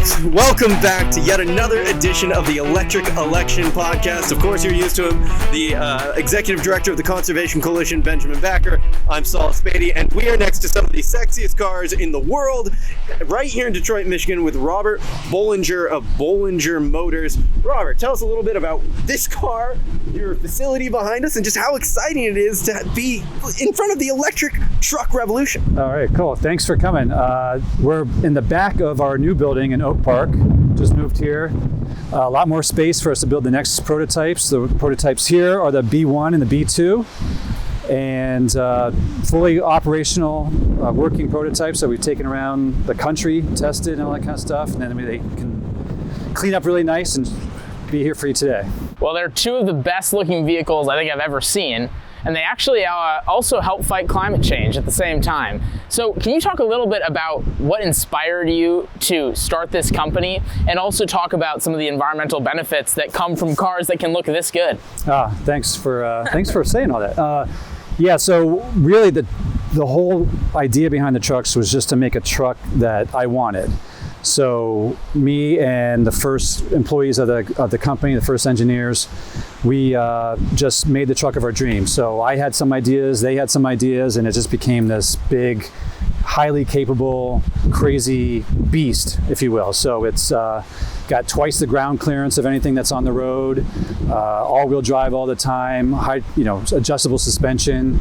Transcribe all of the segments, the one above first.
folks, welcome back to yet another edition of the Electric Election Podcast. Of course, you're used to him, the Executive Director of the Conservation Coalition, Benjamin Backer. I'm Saul Spady, and we are next to some of the sexiest cars in the world, right here in Detroit, Michigan, with Robert Bollinger of Bollinger Motors. Robert, tell us a little bit about this car, your facility behind us, and just how exciting it is to be in front of the electric truck revolution. All right, cool. Thanks for coming. We're in the back of our new building in Oak Park. Just moved here. A lot more space for us to build the next prototypes. The prototypes here are the B1 and the B2, and fully operational working prototypes that we've taken around the country, tested and all that kind of stuff, and then they can clean up really nice and be here for you today. Well, they're two of the best looking vehicles I think I've ever seen. And they actually also help fight climate change at the same time. So can you talk a little bit about what inspired you to start this company, and also talk about some of the environmental benefits that come from cars that can look this good? Thanks for saying all that. Yeah, so really the whole idea behind the trucks was just to make a truck that I wanted. So me and the first employees of the company, the first engineers, we just made the truck of our dreams. So I had some ideas, they had some ideas, and it just became this big, highly capable, crazy beast, if you will. So it's got twice the ground clearance of anything that's on the road, all-wheel drive all the time, adjustable suspension.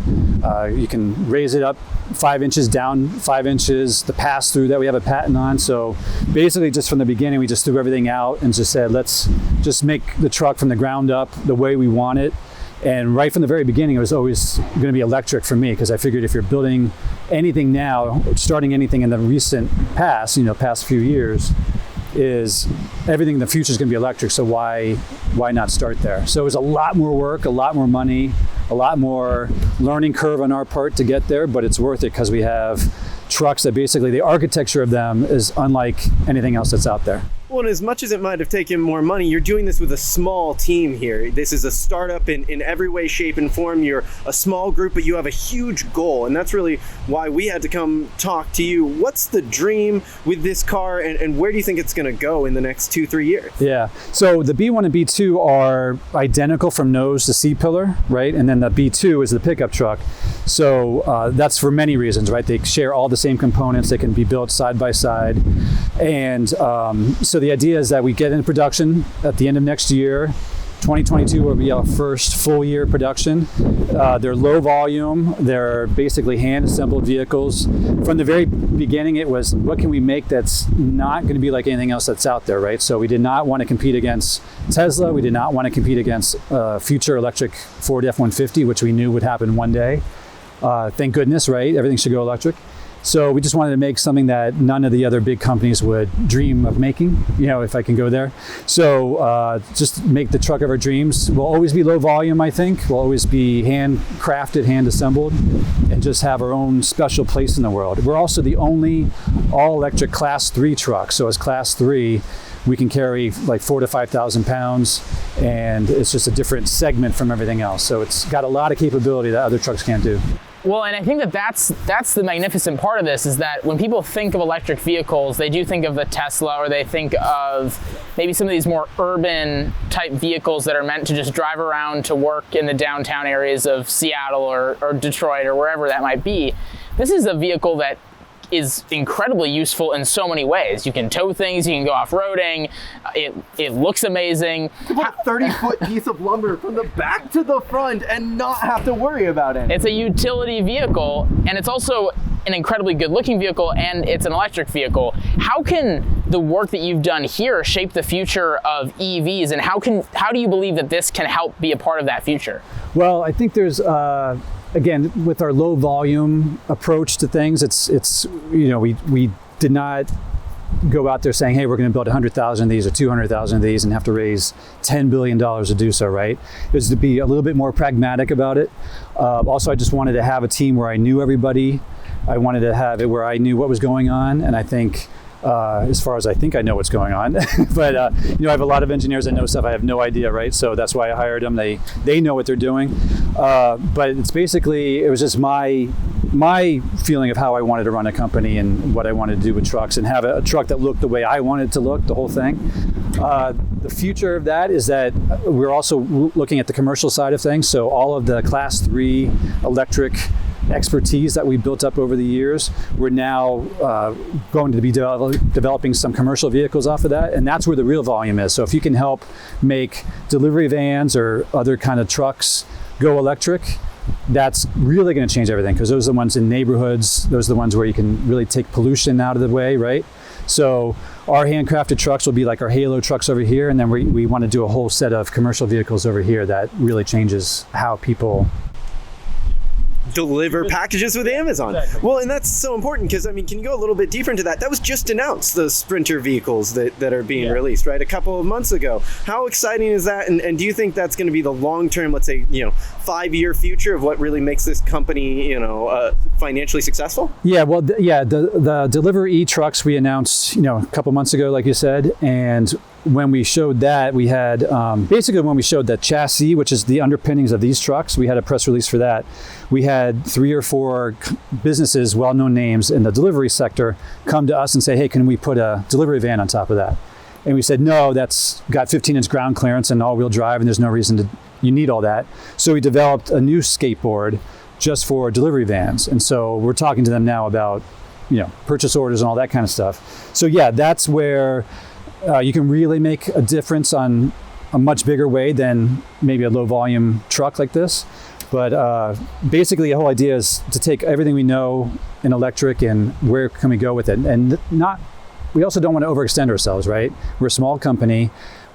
You can raise it up 5 inches, down 5 inches, the pass-through that we have a patent on. So basically, just from the beginning, we just threw everything out and just said, let's just make the truck from the ground up the way we want it. And right from the very beginning, it was always going to be electric for me, because I figured if you're building anything now, starting anything in the recent past, past few years, is everything in the future is going to be electric. So why not start there? So it was a lot more work, a lot more money, a lot more learning curve on our part to get there, but it's worth it because we have trucks that basically the architecture of them is unlike anything else that's out there. Well, and as much as it might have taken more money, you're doing this with a small team here. This is a startup in every way, shape, and form. You're a small group, but you have a huge goal, and that's really why we had to come talk to you. What's the dream with this car, and where do you think it's going to go in the next 2-3 years? Yeah, so the B1 and B2 are identical from nose to C-pillar, right? And then the B2 is the pickup truck. So that's for many reasons, right? They share all the same components. They can be built side by side. And so the idea is that we get into production at the end of next year. 2022 will be our first full year production. They're low volume. They're basically hand-assembled vehicles. From the very beginning, it was, what can we make that's not going to be like anything else that's out there, right? So we did not want to compete against Tesla. We did not want to compete against future electric Ford F-150, which we knew would happen one day. Thank goodness, right? Everything should go electric. So we just wanted to make something that none of the other big companies would dream of making, if I can go there. So just make the truck of our dreams. We'll always be low volume, I think. We'll always be hand-crafted, hand-assembled, and just have our own special place in the world. We're also the only all-electric Class 3 truck. So as Class 3, we can carry like 4,000 to 5,000 pounds, and it's just a different segment from everything else. So it's got a lot of capability that other trucks can't do. Well, and I think that's the magnificent part of this, is that when people think of electric vehicles, they do think of the Tesla, or they think of maybe some of these more urban type vehicles that are meant to just drive around to work in the downtown areas of Seattle or Detroit or wherever that might be. This is a vehicle that is incredibly useful in so many ways. You can tow things, you can go off-roading, it looks amazing. You can put a 30-foot piece of lumber from the back to the front and not have to worry about it. It's a utility vehicle, and it's also an incredibly good-looking vehicle, and it's an electric vehicle. How can the work that you've done here shape the future of EVs, and how do you believe that this can help be a part of that future? Well, I think there's again, with our low volume approach to things, it's we did not go out there saying, hey, we're going to build 100,000 of these or 200,000 of these and have to raise $10 billion to do so, right? It was to be a little bit more pragmatic about it. Also, I just wanted to have a team where I knew everybody. I wanted to have it where I knew what was going on, and I think as far as I think I know what's going on. But I have a lot of engineers that know stuff I have no idea, right? So that's why I hired them. They know what they're doing. But it's basically, it was just my my feeling of how I wanted to run a company and what I wanted to do with trucks and have a truck that looked the way I wanted it to look, the whole thing. The future of that is that we're also looking at the commercial side of things. So all of the Class 3 electric expertise that we built up over the years, we're now going to be developing some commercial vehicles off of that, and that's where the real volume is. So if you can help make delivery vans or other kind of trucks go electric, that's really going to change everything, because those are the ones in neighborhoods, those are the ones where you can really take pollution out of the way, right? So our handcrafted trucks will be like our Halo trucks over here, and then we want to do a whole set of commercial vehicles over here that really changes how people deliver packages with Amazon. Exactly. Well, and that's so important because, I mean, can you go a little bit deeper into that? That was just announced, those Sprinter vehicles that are being released, right? A couple of months ago. How exciting is that? And do you think that's going to be the long-term, let's say, 5-year future of what really makes this company, financially succsuccessful? Yeah, well, the Deliver E trucks we announced, a couple months ago, like you said, and when we showed that, we had basically when we showed that chassis, which is the underpinnings of these trucks, we had a press release for that. We had 3 or 4 businesses, well-known names in the delivery sector, come to us and say, hey, can we put a delivery van on top of that? And we said, no, that's got 15-inch ground clearance and all-wheel drive, and there's no reason you need all that. So we developed a new skateboard just for delivery vans. And so we're talking to them now about, purchase orders and all that kind of stuff. So yeah, that's where you can really make a difference on a much bigger way than maybe a low volume truck like this. But basically the whole idea is to take everything we know in electric and where can we go with it. And we also don't want to overextend ourselves, right? We're a small company,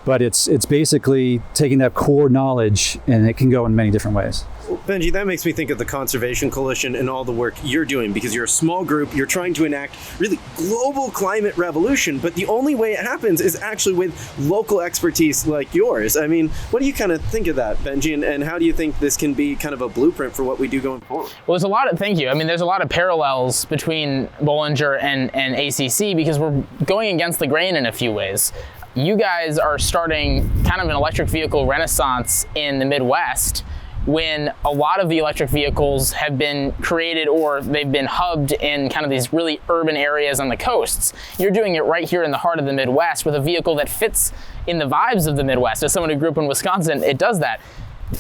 but it's basically taking that core knowledge, and it can go in many different ways. Benji, that makes me think of the Conservation Coalition and all the work you're doing, because you're a small group, you're trying to enact really global climate revolution, but the only way it happens is actually with local expertise like yours. I mean, what do you kind of think of that, Benji, and how do you think this can be kind of a blueprint for what we do going forward? Well, thank you. I mean, there's a lot of parallels between Bollinger and ACC, because we're going against the grain in a few ways. You guys are starting kind of an electric vehicle renaissance in the Midwest, when a lot of the electric vehicles have been created or they've been hubbed in kind of these really urban areas on the coasts. You're doing it right here in the heart of the Midwest with a vehicle that fits in the vibes of the Midwest. As someone who grew up in Wisconsin, it does that.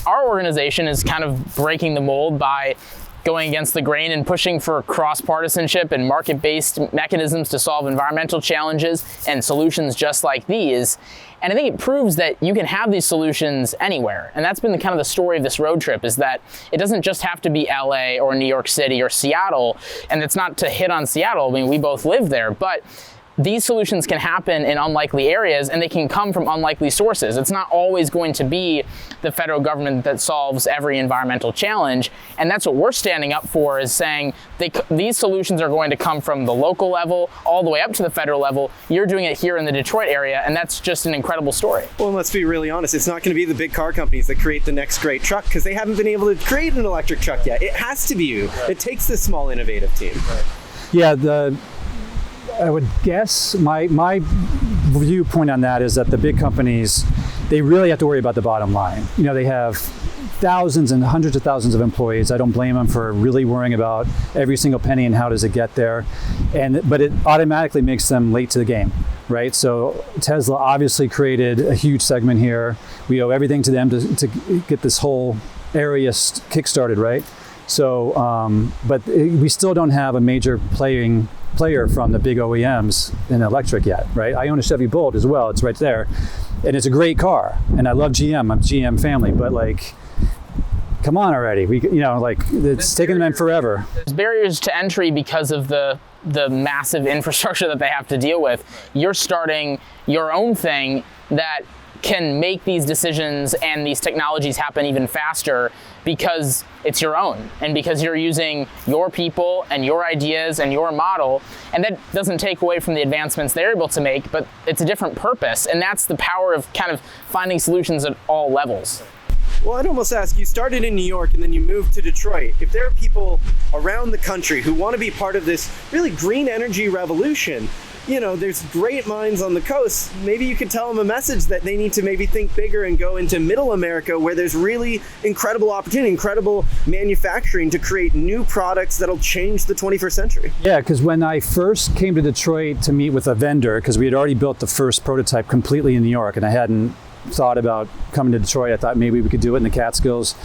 Our organization is kind of breaking the mold by going against the grain and pushing for cross-partisanship and market-based mechanisms to solve environmental challenges and solutions just like these. And I think it proves that you can have these solutions anywhere. And that's been kind of the story of this road trip, is that it doesn't just have to be LA or New York City or Seattle. And it's not to hit on Seattle. I mean, we both live there, but these solutions can happen in unlikely areas, and they can come from unlikely sources. It's not always going to be the federal government that solves every environmental challenge, and that's what we're standing up for, is saying these solutions are going to come from the local level all the way up to the federal level. You're doing it here in the Detroit area, and that's just an incredible story. Well, let's be really honest. It's not going to be the big car companies that create the next great truck, because they haven't been able to create an electric truck yet. It has to be you. It takes this small, innovative team. Yeah, I would guess my viewpoint on that is that the big companies, they really have to worry about the bottom line. They have thousands and hundreds of thousands of employees. I don't blame them for really worrying about every single penny and how does it get there. But it automatically makes them late to the game, right? So Tesla obviously created a huge segment here. We owe everything to them to get this whole area kick-started, right? So, but we still don't have a major player from the big OEMs in electric yet, right? I own a Chevy Bolt as well. It's right there. And it's a great car. And I love GM. I'm GM family, but come on already. It's taken them forever. There's barriers to entry because of the massive infrastructure that they have to deal with. You're starting your own thing that can make these decisions and these technologies happen even faster because it's your own, and because you're using your people and your ideas and your model. And that doesn't take away from the advancements they're able to make, but it's a different purpose. And that's the power of kind of finding solutions at all levels. Well, I'd almost ask, you started in New York and then you moved to Detroit. If there are people around the country who want to be part of this really green energy revolution, there's great minds on the coast. Maybe you could tell them a message that they need to maybe think bigger and go into middle America, where there's really incredible opportunity, incredible manufacturing to create new products that'll change the 21st century. Yeah, because when I first came to Detroit to meet with a vendor, because we had already built the first prototype completely in New York, and I hadn't thought about coming to Detroit. I thought maybe we could do it in the Catskills.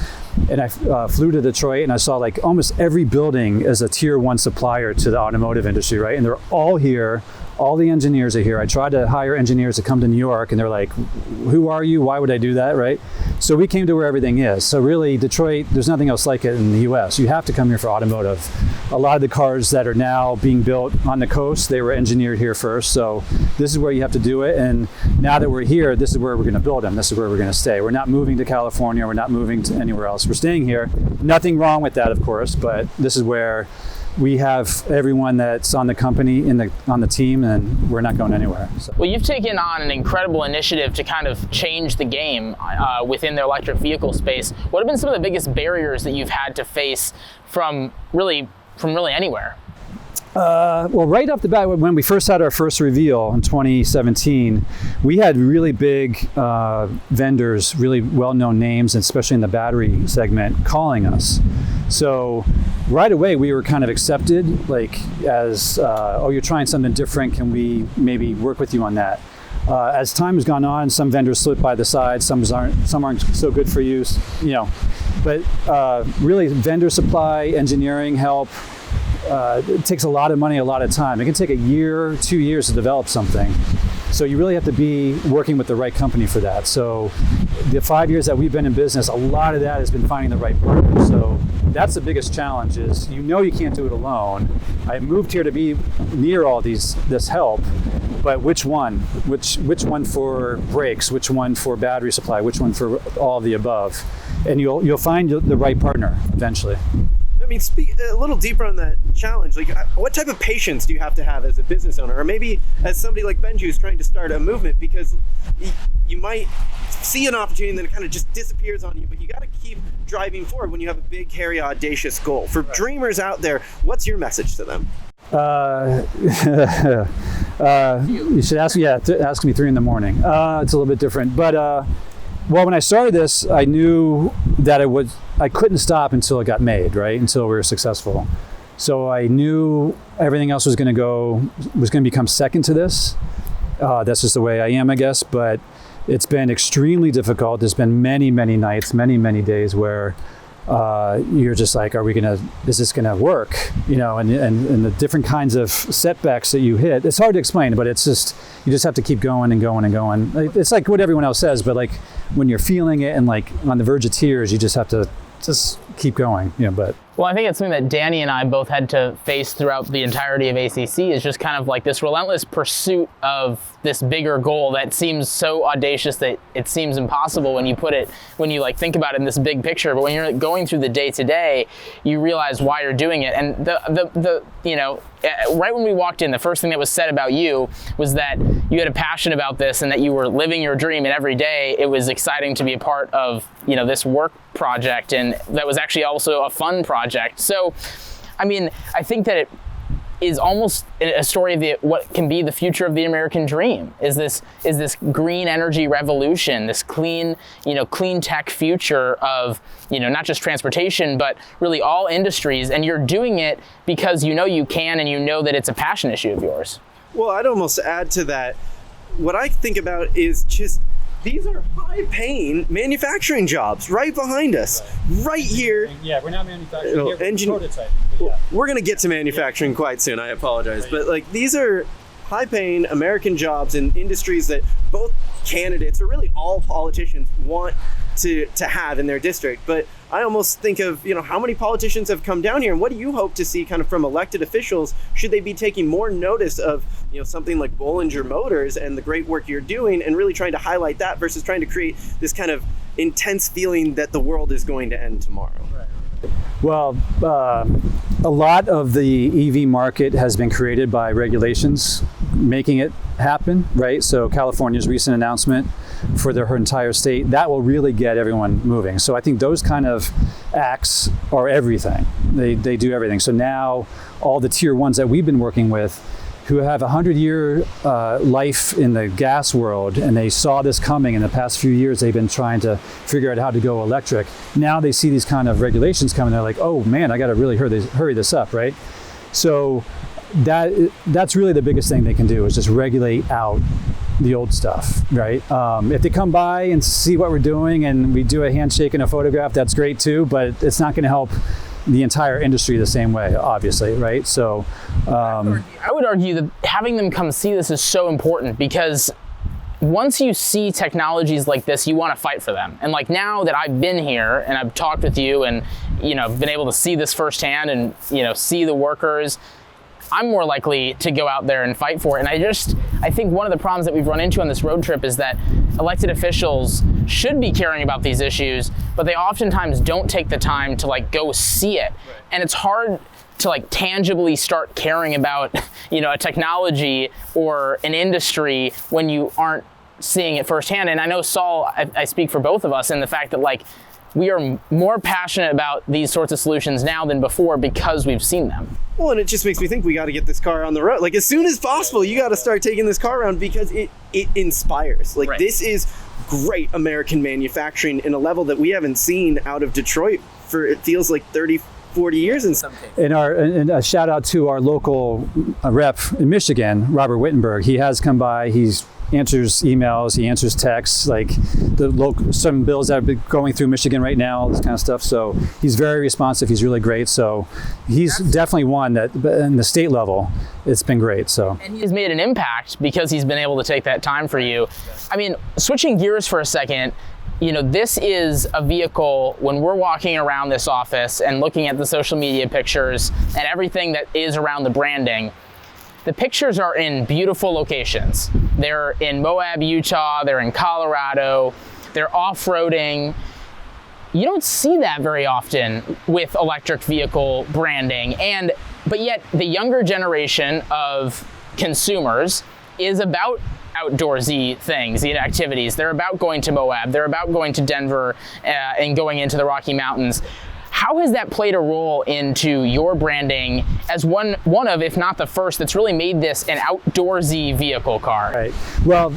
And I flew to Detroit, and I saw like almost every building is a tier 1 supplier to the automotive industry, right? And they're all here. All the engineers are here. I tried to hire engineers to come to New York, and they're like, who are you? Why would I do that, right? So we came to where everything is. So really, Detroit, there's nothing else like it in the US. You have to come here for automotive. A lot of the cars that are now being built on the coast, they were engineered here first. So this is where you have to do it. And now that we're here, this is where we're going to build them. This is where we're going to stay. We're not moving to California. We're not moving to anywhere else. We're staying here. Nothing wrong with that, of course, but this is where we have everyone that's on the company on the team, and we're not going anywhere. So. Well, you've taken on an incredible initiative to kind of change the game within the electric vehicle space. What have been some of the biggest barriers that you've had to face from really anywhere? Well, right off the bat, when we first had our first reveal in 2017, we had really big vendors, really well-known names, especially in the battery segment, calling us. So right away, we were kind of accepted, like as, you're trying something different. Can we maybe work with you on that? As time has gone on, some vendors slip by the side, some aren't so good for you, But really, vendor supply, engineering help. It takes a lot of money, a lot of time. It can take a year, 2 years to develop something. So you really have to be working with the right company for that. So the 5 years that we've been in business, a lot of that has been finding the right partner. So that's the biggest challenge is, you can't do it alone. I moved here to be near all this help, but which one? Which one for brakes? Which one for battery supply? Which one for all of the above? And you'll find the right partner eventually. I mean, speak a little deeper on that challenge. Like, what type of patience do you have to have as a business owner, or maybe as somebody like Benji who's trying to start a movement? Because you might see an opportunity and then it kind of just disappears on you, but you got to keep driving forward when you have a big, hairy, audacious goal. For dreamers out there, what's your message to them? You should ask me 3 a.m. It's a little bit different, but. Well, when I started this, I knew that I couldn't stop until it got made, right? Until we were successful. So I knew everything else was going to become second to this. That's just the way I am, I guess. But it's been extremely difficult. There's been many, many nights, many, many days where you're just like, is this gonna work? And the different kinds of setbacks that you hit, it's hard to explain, but it's just, you just have to keep going and going and going. It's like what everyone else says, but like when you're feeling it and like on the verge of tears, you just have to just keep going, but. Well, I think it's something that Danny and I both had to face throughout the entirety of ACC is just kind of like this relentless pursuit of this bigger goal that seems so audacious that it seems impossible when you think about it in this big picture. But when you're going through the day to day, you realize why you're doing it. And right when we walked in, the first thing that was said about you was that you had a passion about this and that you were living your dream, and every day it was exciting to be a part of, this work project, and that was actually also a fun project. So, I mean, I think that it is almost a story of what can be the future of the American dream. Is this green energy revolution, this clean tech future of, not just transportation, but really all industries. And you're doing it because you can, and that it's a passion issue of yours. Well, I'd almost add to that. What I think about is just, these are high-paying manufacturing jobs right behind us, right here. Yeah, we're not manufacturing here, we're prototyping. Well, we're going to get to manufacturing quite soon, I apologize. Right. But these are high-paying American jobs in industries that both candidates, or really all politicians, want to have in their district. But I almost think of, how many politicians have come down here, and what do you hope to see kind of from elected officials? Should they be taking more notice of, something like Bollinger Motors and the great work you're doing, and really trying to highlight that versus trying to create this kind of intense feeling that the world is going to end tomorrow? Right. Well, a lot of the EV market has been created by regulations making it happen, right? So California's recent announcement for her entire state, that will really get everyone moving. So I think those kind of acts are everything. They do everything. So now all the tier ones that we've been working with, who have 100-year life in the gas world, and they saw this coming in the past few years. They've been trying to figure out how to go electric. Now they see these kind of regulations coming. They're like, oh man, I got to really hurry this up, right? So that's really the biggest thing they can do, is just regulate out the old stuff, right? If they come by and see what we're doing and we do a handshake and a photograph, that's great too, but it's not going to help the entire industry the same way, obviously, right? So I would argue that having them come see this is so important, because once you see technologies like this, you want to fight for them. And like, now that I've been here and I've talked with you and, you know, been able to see this firsthand and, you know, see the workers, I'm more likely to go out there and fight for it. And I think one of the problems that we've run into on this road trip is that elected officials should be caring about these issues, but they oftentimes don't take the time to like go see it. Right. And it's hard to like tangibly start caring about, you know, a technology or an industry when you aren't seeing it firsthand. And I know, Saul, I speak for both of us in the fact that like, we are more passionate about these sorts of solutions now than before because we've seen them. Well, and it just makes me think we got to get this car on the road. Like, as soon as possible, you got to start taking this car around, because it inspires. Like, right. This is great American manufacturing in a level that we haven't seen out of Detroit for, it feels like 30, 40 years in some cases. And a shout out to our local rep in Michigan, Robert Wittenberg. He has come by. He's answers emails, he answers texts, like some bills that have been going through Michigan right now, all this kind of stuff. So he's very responsive. He's really great. So he's definitely one that, in the state level, it's been great. So, and he's made an impact because he's been able to take that time for you. I mean, switching gears for a second, you know, this is a vehicle, when we're walking around this office and looking at the social media pictures and everything that is around the branding, the pictures are in beautiful locations. They're in Moab, Utah, they're in Colorado, they're off-roading. You don't see that very often with electric vehicle branding, but yet the younger generation of consumers is about outdoorsy things, activities. They're about going to Moab, they're about going to Denver and going into the Rocky Mountains. How has that played a role into your branding as one of, if not the first, that's really made this an outdoorsy vehicle car? Right. Well,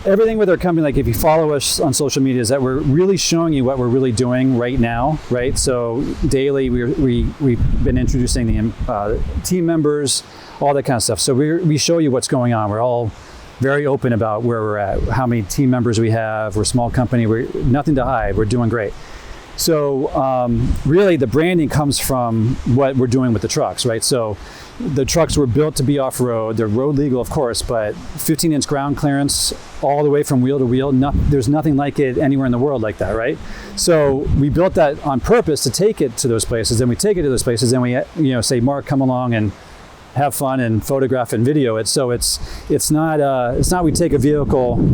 everything with our company, like if you follow us on social media, is that we're really showing you what we're really doing right now, right? So daily, we've been introducing the team members, all that kind of stuff. So we show you what's going on. We're all very open about where we're at, how many team members we have. We're a small company. We're nothing to hide. We're doing great. So really the branding comes from what we're doing with the trucks, right? So the trucks were built to be off-road. They're road legal, of course, but 15-inch ground clearance all the way from wheel to wheel. There's nothing like it anywhere in the world like that, right? So we built that on purpose to take it to those places. And we take it to those places and we say, Mark, come along and have fun and photograph and video it. So it's not we take a vehicle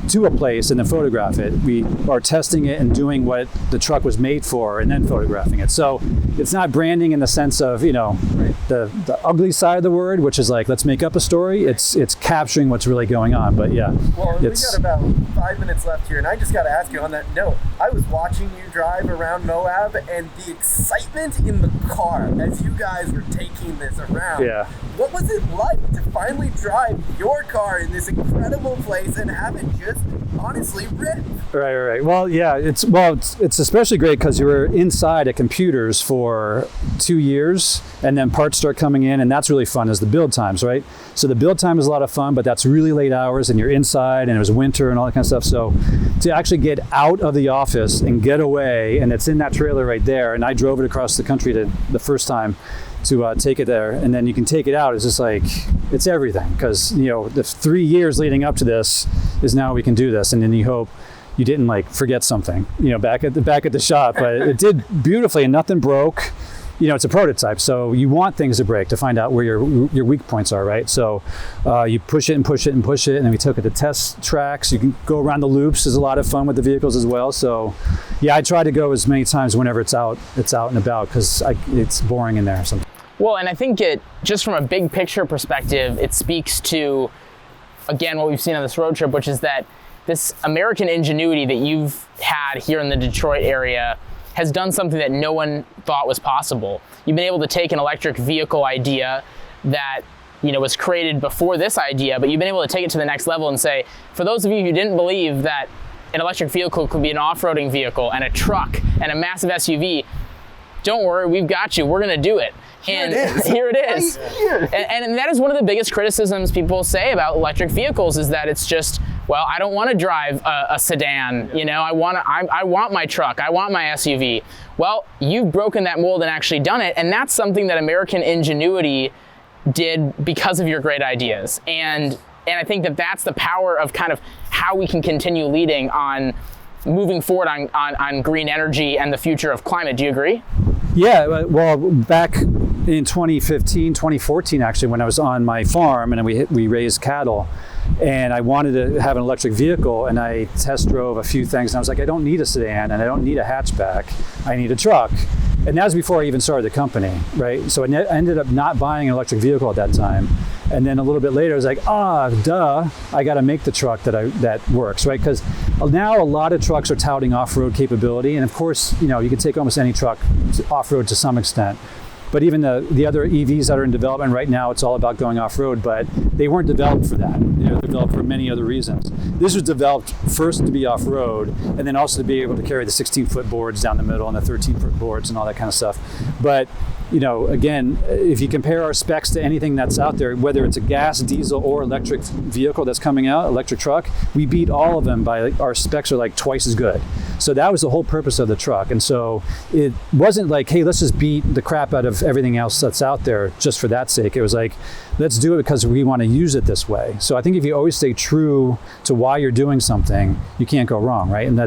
to a place and then photograph it. We are testing it and doing what the truck was made for and then photographing it. So it's not branding in the sense of, the ugly side of the word, which is like, let's make up a story. It's capturing what's really going on. But yeah. Well, we got about 5 minutes left here, and I just got to ask you on that note, I was watching you drive around Moab, and the excitement in the car as you guys were taking this around. Yeah. What was it like to finally drive your car in this incredible place and have it just honestly rip? Right. Well, yeah, it's especially great because you were inside at computers for 2 years, and then parts start coming in, and that's really fun is the build times, right? So the build time is a lot of fun, but that's really late hours, and you're inside, and it was winter and all that kind of stuff. So to actually get out of the office and get away, and it's in that trailer right there, and I drove it across the country the first time to take it there, and then you can take it out. It's just like, it's everything, because the 3 years leading up to this is now we can do this, and then you hope you didn't forget something back at the shop, but it did beautifully and nothing broke. It's a prototype, so you want things to break to find out where your weak points are, right? So you push it and push it and push it, and then we took it to test tracks. You can go around the loops. There's a lot of fun with the vehicles as well. So yeah, I try to go as many times whenever it's out and about, because it's boring in there sometimes. Well, and I think just from a big picture perspective, it speaks to, again, what we've seen on this road trip, which is that this American ingenuity that you've had here in the Detroit area has done something that no one thought was possible. You've been able to take an electric vehicle idea that was created before this idea, but you've been able to take it to the next level and say, for those of you who didn't believe that an electric vehicle could be an off-roading vehicle and a truck and a massive SUV, don't worry, we've got you. We're going to do it. And here it is. And that is one of the biggest criticisms people say about electric vehicles, is that it's just, well, I don't want to drive a sedan. I want my truck. I want my SUV. Well, you've broken that mold and actually done it. And that's something that American ingenuity did because of your great ideas. And I think that that's the power of kind of how we can continue leading on moving forward on green energy and the future of climate. Do you agree? Yeah, well, back in 2015, 2014, actually, when I was on my farm and we raised cattle, and I wanted to have an electric vehicle, and I test drove a few things, and I was like, I don't need a sedan, and I don't need a hatchback, I need a truck. And that was before I even started the company, right? So I ended up not buying an electric vehicle at that time. And then a little bit later, I was like, duh, I got to make the truck that works, right? Because now a lot of trucks are touting off-road capability. And of course, you can take almost any truck off-road to some extent. But even the other EVs that are in development right now, it's all about going off-road, but they weren't developed for that. They're developed for many other reasons. This was developed first to be off-road, and then also to be able to carry the 16-foot boards down the middle and the 13-foot boards and all that kind of stuff. But again, if you compare our specs to anything that's out there, whether it's a gas, diesel, or electric vehicle that's coming out, electric truck, we beat all of them by, our specs are like twice as good. So that was the whole purpose of the truck. And so it wasn't like, hey, let's just beat the crap out of everything else that's out there just for that sake. It was like, let's do it because we want to use it this way. So I think if you always stay true to why you're doing something, you can't go wrong, right? And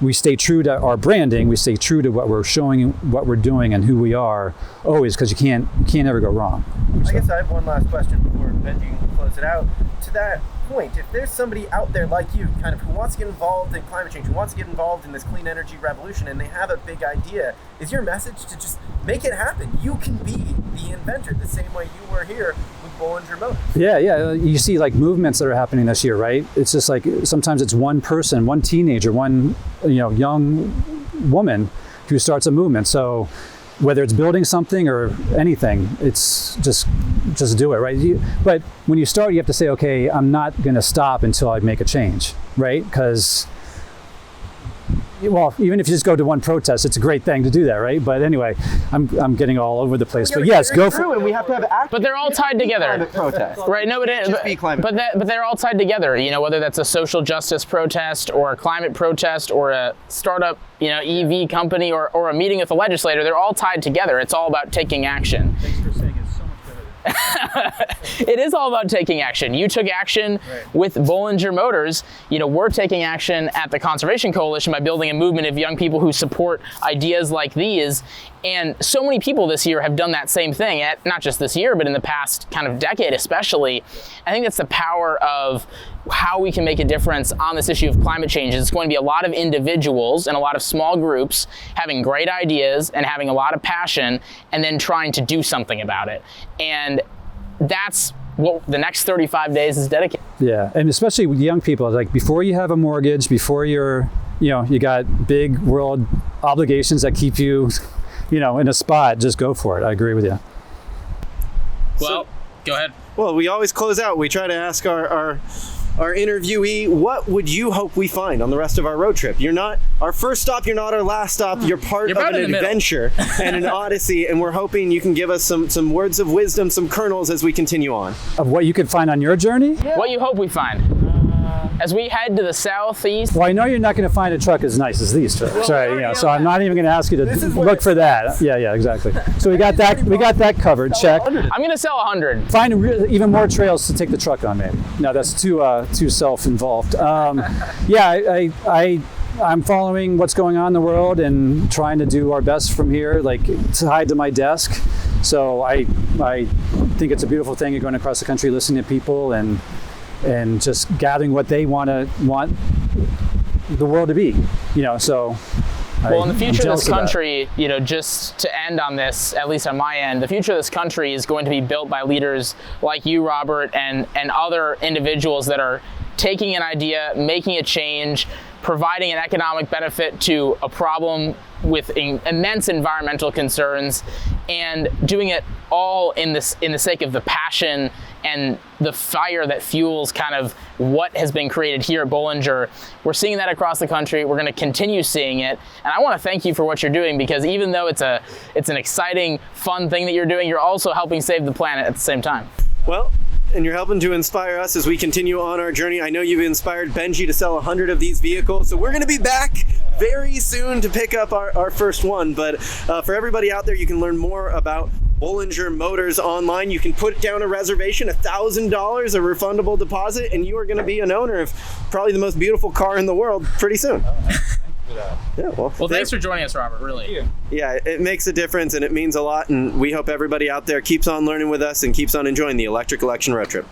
we stay true to our branding, we stay true to what we're showing, what we're doing, and who we are always, because you can't ever go wrong. I guess I have one last question before Benji can close it out. To that point, if there's somebody out there like you, kind of who wants to get involved in climate change, who wants to get involved in this clean energy revolution, and they have a big idea, is your message to just make it happen? You can be the inventor the same way you were here with Bollinger Motors. Yeah. You see like movements that are happening this year, right? It's just like sometimes it's one person, one teenager, one young woman who starts a movement. So whether it's building something or anything, it's just do it, right? But when you start, you have to say, okay, I'm not going to stop until I make a change, right? Because, well, even if you just go to one protest, it's a great thing to do that, right? But anyway, I'm getting all over the place. But yes, go for it. And we have to have action. But they're all tied together. Climate protest. Right? No, but they're all tied together. Whether that's a social justice protest or a climate protest or a startup, EV company or a meeting with a legislator, they're all tied together. It's all about taking action. Thanks for saying it's so much better. It is all about taking action. You took action with Bollinger Motors. We're taking action at the Conservation Coalition by building a movement of young people who support ideas like these. And so many people this year have done that same thing, not just this year, but in the past kind of decade especially. I think that's the power of how we can make a difference on this issue of climate change. It's going to be a lot of individuals and a lot of small groups having great ideas and having a lot of passion and then trying to do something about it. And that's what the next 35 days is dedicated. Yeah, and especially with young people, like before you have a mortgage, before you got big world obligations that keep you, in a spot, just go for it. I agree with you. Well, go ahead. Well, we always close out. We try to ask our interviewee, what would you hope we find on the rest of our road trip? You're not our first stop, you're not our last stop. You're part of an adventure and an odyssey, and we're hoping you can give us some words of wisdom, some kernels as we continue on. Of what you could find on your journey? Yeah. What you hope we find. As we head to the southeast. Well, I know you're not going to find a truck as nice as these trucks, right? So I'm not even going to ask you to look for that. Yeah, exactly. So we got that covered. Check. I'm going to sell 100. Find even more trails to take the truck on, maybe. No, that's too self-involved. I'm following what's going on in the world and trying to do our best from here, like tied to my desk. So I think it's a beautiful thing, going across the country, listening to people and just gathering what they want the world to be, so. Well, in the future of this country, just to end on this, at least on my end, the future of this country is going to be built by leaders like you, Robert, and other individuals that are taking an idea, making a change, providing an economic benefit to a problem with immense environmental concerns, and doing it all in the sake of the passion and the fire that fuels kind of what has been created here at Bollinger. We're seeing that across the country. We're going to continue seeing it. And I want to thank you for what you're doing, because even though it's an exciting, fun thing that you're doing, you're also helping save the planet at the same time. Well, and you're helping to inspire us as we continue on our journey. I know you've inspired Benji to sell 100 of these vehicles, so we're going to be back very soon to pick up our first one. But for everybody out there, you can learn more about Bollinger Motors online. You can put down a reservation, $1,000, a refundable deposit, and you are going to be an owner of probably the most beautiful car in the world pretty soon. Yeah, well, thanks for joining us, Robert, really. Yeah, it makes a difference and it means a lot, and we hope everybody out there keeps on learning with us and keeps on enjoying the Electric Election Road Trip.